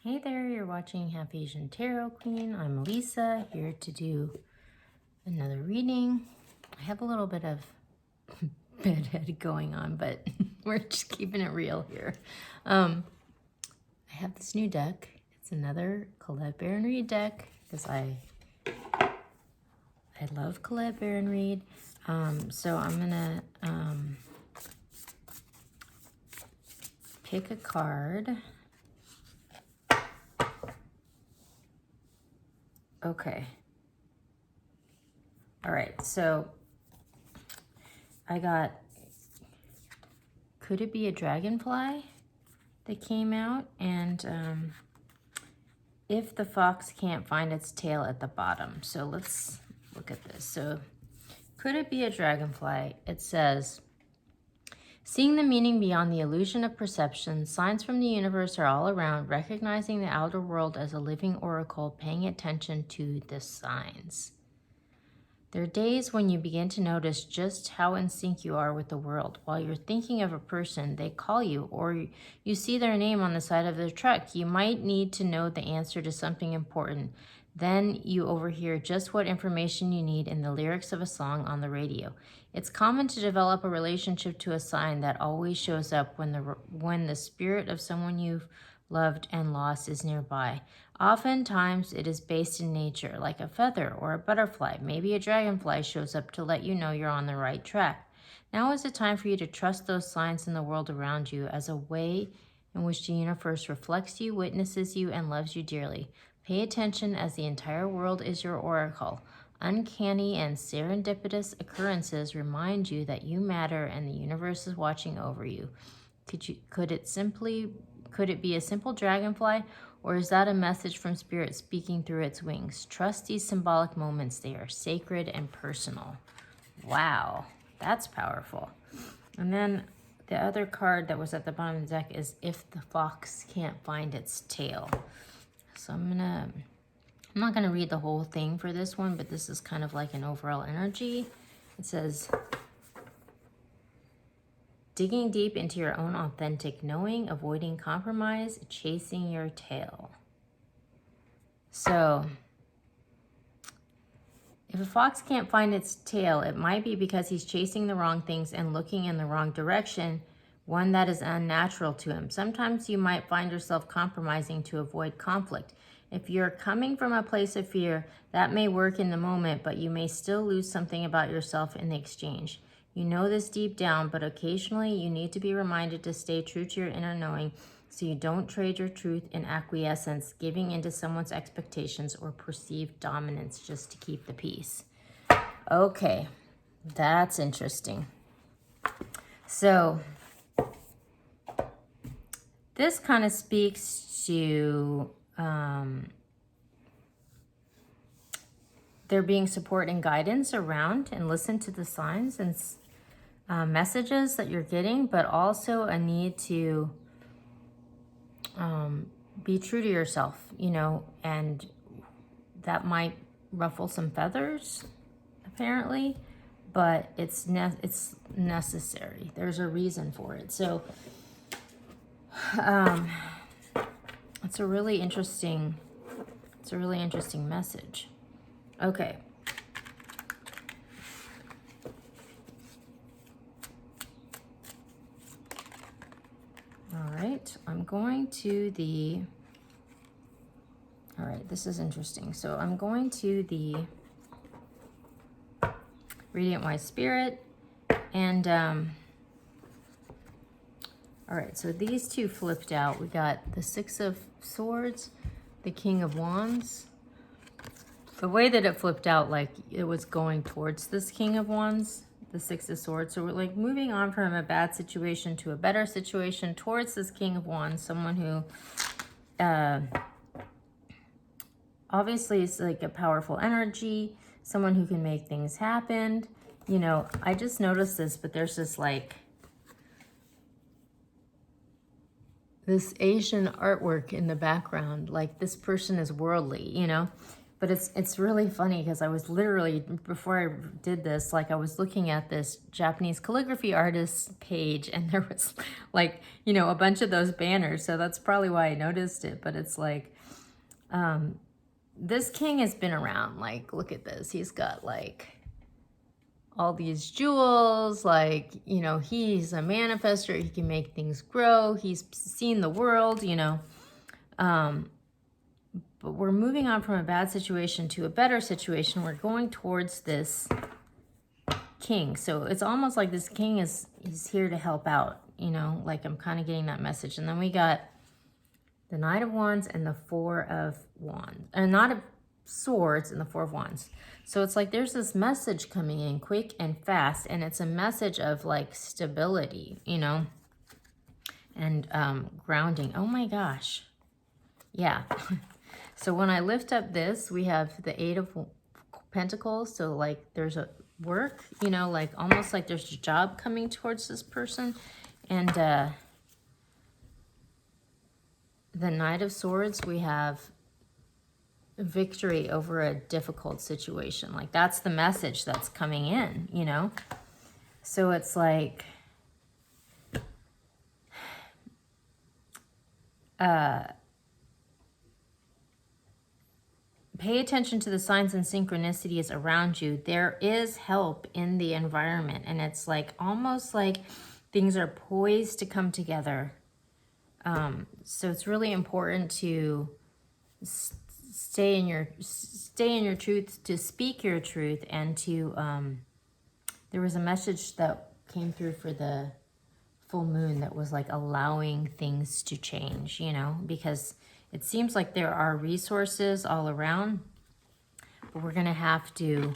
Hey there, you're watching Half Asian Tarot Queen. I'm Lisa, here to do another reading. I have a little bit of bedhead going on, but we're just keeping it real here. I have this new deck. It's another Colette Baron Reid deck because I love Colette Baron Reid. So I'm gonna pick a card. Okay. All right, so I got, could it be a dragonfly that came out? And if the fox can't find its tail at the bottom. So let's look at this. So could it be a dragonfly? It says, seeing the meaning beyond the illusion of perception, signs from the universe are all around, recognizing the outer world as a living oracle, paying attention to the signs. There are days when you begin to notice just how in sync you are with the world. While you're thinking of a person, they call you, or you see their name on the side of their truck. You might need to know the answer to something important. Then you overhear just what information you need in the lyrics of a song on the radio. It's common to develop a relationship to a sign that always shows up when the spirit of someone you've loved and lost is nearby. Oftentimes, it is based in nature, like a feather or a butterfly. Maybe a dragonfly shows up to let you know you're on the right track. Now is the time for you to trust those signs in the world around you as a way in which the universe reflects you, witnesses you, and loves you dearly. Pay attention, as the entire world is your oracle. Uncanny and serendipitous occurrences remind you that you matter and the universe is watching over you. Could it be a simple dragonfly, or is that a message from Spirit speaking through its wings? Trust these symbolic moments. They are sacred and personal. Wow, that's powerful. And then the other card that was at the bottom of the deck is if the fox can't find its tail. So I'm not gonna read the whole thing for this one, but this is kind of like an overall energy. It says, digging deep into your own authentic knowing, avoiding compromise, chasing your tail. So, if a fox can't find its tail, it might be because he's chasing the wrong things and looking in the wrong direction, one that is unnatural to him. Sometimes you might find yourself compromising to avoid conflict. If you're coming from a place of fear, that may work in the moment, but you may still lose something about yourself in the exchange. You know this deep down, but occasionally you need to be reminded to stay true to your inner knowing so you don't trade your truth in acquiescence, giving into someone's expectations or perceived dominance just to keep the peace. Okay, that's interesting. So this kind of speaks to there being support and guidance around, and listen to the signs and messages that you're getting, but also a need to be true to yourself, and that might ruffle some feathers, apparently, but it's necessary. There's a reason for it. So it's a really interesting message. Okay. All right, I'm going to all right, this is interesting. So I'm going to the Radiant Wise Spirit, and all right, so these two flipped out. We got the Six of Swords, the King of Wands. The way that it flipped out, like it was going towards this King of Wands, the Six of Swords. So we're like moving on from a bad situation to a better situation towards this King of Wands, someone who obviously is like a powerful energy, someone who can make things happen. I just noticed this, but there's this like this Asian artwork in the background, like this person is worldly, But it's really funny because I was literally, before I did this, like I was looking at this Japanese calligraphy artist page, and there was like, you know, a bunch of those banners. So that's probably why I noticed it. But it's like, this king has been around. Like, look at this. He's got like all these jewels, like, you know, he's a manifester. He can make things grow. He's seen the world, you know. But we're moving on from a bad situation to a better situation. We're going towards this king. So it's almost like this king he's here to help out, you know, like I'm kind of getting that message. And then we got the Knight of Wands and the Four of Wands, and Knight of Swords and the Four of Wands. So it's like there's this message coming in quick and fast, and it's a message of like stability, you know, and grounding. Oh my gosh. Yeah. So when I lift up this, we have the Eight of Pentacles. So like there's a work, you know, like almost like there's a job coming towards this person. And the Knight of Swords, we have victory over a difficult situation. Like that's the message that's coming in, you know. So it's like pay attention to the signs and synchronicities around you. There is help in the environment, and it's like almost like things are poised to come together. So it's really important to stay in your truth, to speak your truth, and to there was a message that came through for the full moon that was like allowing things to change, you know, because it seems like there are resources all around, but we're going to have to,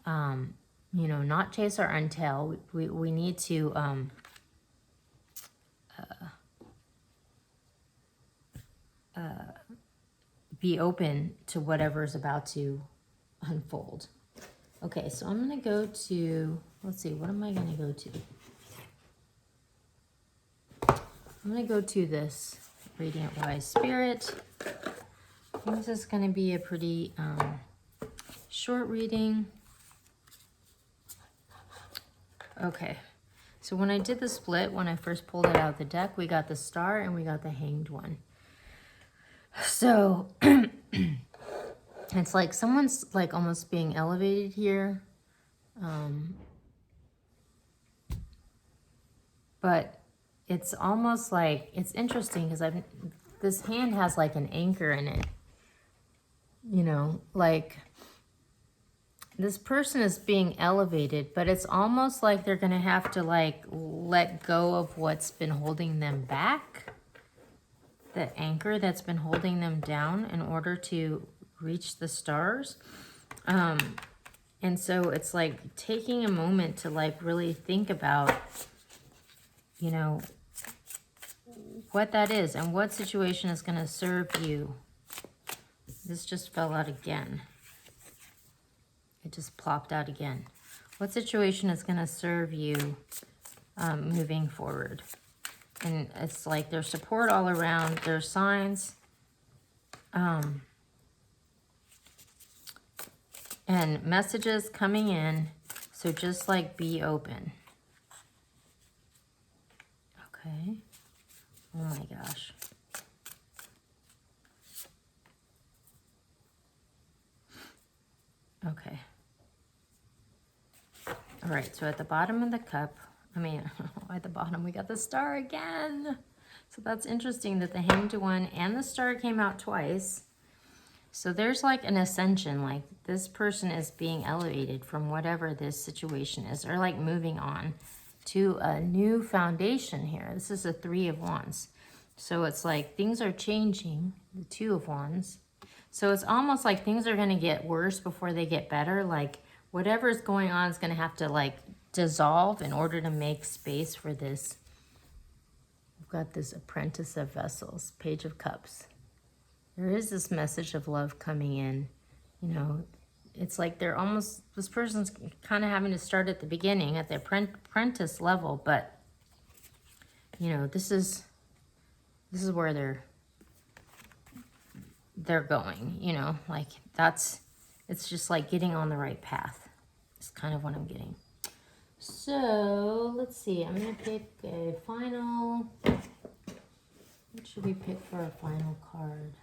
you know, not chase our own tail. We need to be open to whatever's about to unfold. Okay, so I'm going to go to, let's see, what am I going to go to? I'm going to go to this Radiant Wise Spirit. I think this is going to be a pretty short reading. Okay, so when I did the split, when I first pulled it out of the deck, we got the Star and we got the Hanged One. So it's like someone's like almost being elevated here. But it's almost like, it's interesting because this hand has like an anchor in it. You know, like this person is being elevated, but it's almost like they're going to have to like let go of what's been holding them back. The anchor that's been holding them down in order to reach the stars. And so it's like taking a moment to like really think about, you know, what that is and what situation is going to serve you. This just fell out again. It just plopped out again. What situation is going to serve you moving forward? And it's like there's support all around. There's signs. And messages coming in. So just like be open. Okay. Oh my gosh. Okay. All right, so at the bottom of the cup, at the bottom, we got the Star again. So that's interesting that the Hanged One and the Star came out twice. So there's like an ascension, like this person is being elevated from whatever this situation is, or like moving on to a new foundation here. This is a Three of Wands. So it's like things are changing, the Two of Wands. So it's almost like things are going to get worse before they get better. Like whatever is going on is going to have to like dissolve in order to make space for this. We've got this Apprentice of Vessels, Page of Cups. There is this message of love coming in. You know, it's like they're almost, this person's kind of having to start at the beginning, at the apprentice level, but, you know, this is where they're going, you know, like that's It's just like getting on the right path. It's kind of what I'm getting. So let's see. I'm gonna pick a final. What should we pick for a final card?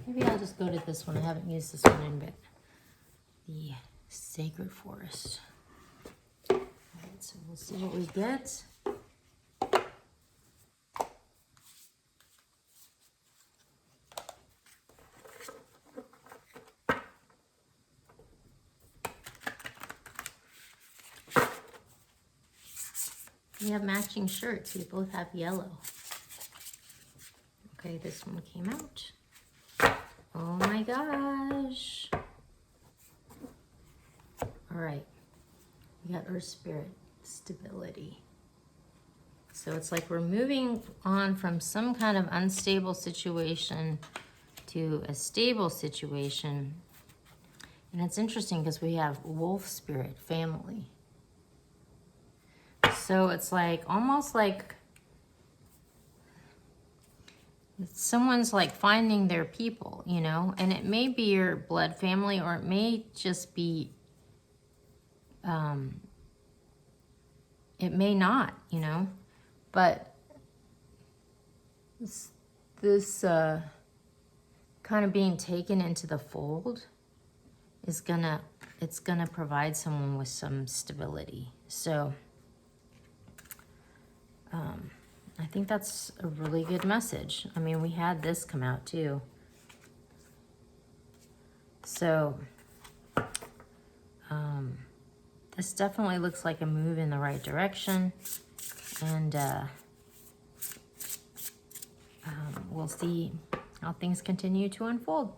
Maybe I'll just go to this one. I haven't used this one in a bit. The Sacred Forest. All right, so we'll see what we get. We have matching shirts. We both have yellow. Okay, this one came out. Oh my gosh. All right. We got Earth Spirit, stability. So it's like we're moving on from some kind of unstable situation to a stable situation. And it's interesting because we have Wolf Spirit, family. So it's like almost like someone's like finding their people, you know, and it may be your blood family or it may just be, it may not, you know, but this kind of being taken into the fold is it's gonna provide someone with some stability. So I think that's a really good message. I mean, we had this come out too. So this definitely looks like a move in the right direction. And we'll see how things continue to unfold.